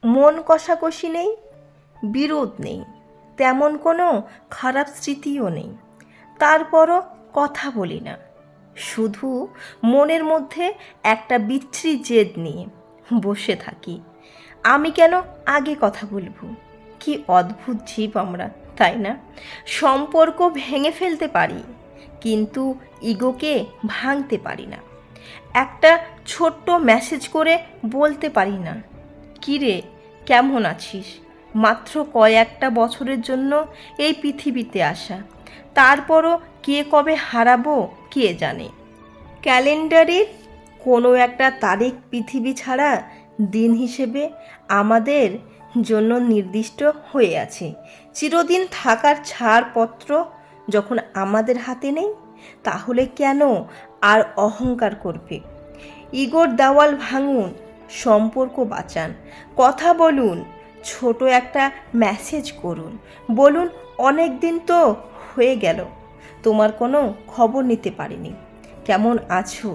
মন কষাকষি নেই, বিরোধ নেই, তেমন কোনো খারাপ স্মৃতিও নেই। তারপরও কথা বলি না, শুধু মনের মধ্যে একটা বিচ্ছিরি জেদ নিয়ে বসে থাকি। আমি কেন আগে কথা বলবো? কি অদ্ভুত জীব আমরা, তাই না? সম্পর্ক ভেঙে ফেলতে পারি, কিন্তু ইগোকে ভাঙতে পারি না। একটা ছোট্ট মেসেজ করে বলতে পারি না, কী রে, কেমন আছিস? মাত্র কয়েকটা বছরের জন্য এই পৃথিবীতে আসা, তারপরও কে কবে হারাবো কে জানে। ক্যালেন্ডারের কোনো একটা তারিখ পৃথিবী ছাড়া দিন হিসেবে আমাদের জন্য নির্দিষ্ট হয়ে আছে। চিরদিন থাকার ছাড়পত্র যখন আমাদের হাতে নেই, তাহলে কেন আর অহংকার করবে? ইগোর দেওয়াল ভাঙুন, সম্পর্ক বাঁচান, কথা বলুন, ছোট একটা মেসেজ করুন, বলুন অনেক দিন তো হয়ে গেল তোমার কোনো খবর নিতে পারিনি, কেমন আছো?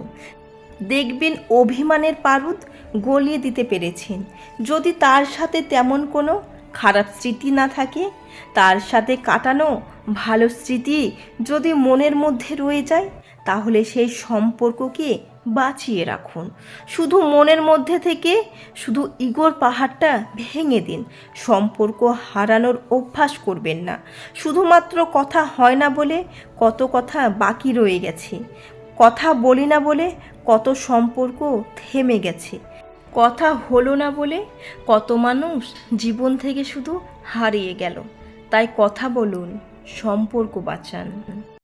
দেখবেন অভিমানের পারদ গলিয়ে দিতে পেরেছেন। যদি তার সাথে তেমন কোনো খারাপ স্মৃতি না থাকে, তার সাথে কাটানো ভালো স্মৃতি যদি মনের মধ্যে রয়ে যায়, তাহলে সেই সম্পর্ককে বাঁচিয়ে রাখুন। শুধু মনের মধ্যে থেকে শুধু ইগোর পাহাড়টা ভেঙে দিন। সম্পর্ক হারানোর অভ্যাস করবেন না। শুধুমাত্র কথা হয় না বলে কত কথা বাকি রয়ে গেছে, কথা বলি না বলে কত সম্পর্ক থেমে গেছে, কথা হলো না বলে কত মানুষ জীবন থেকে শুধু হারিয়ে গেল। তাই কথা বলুন, সম্পর্ক বাঁচান।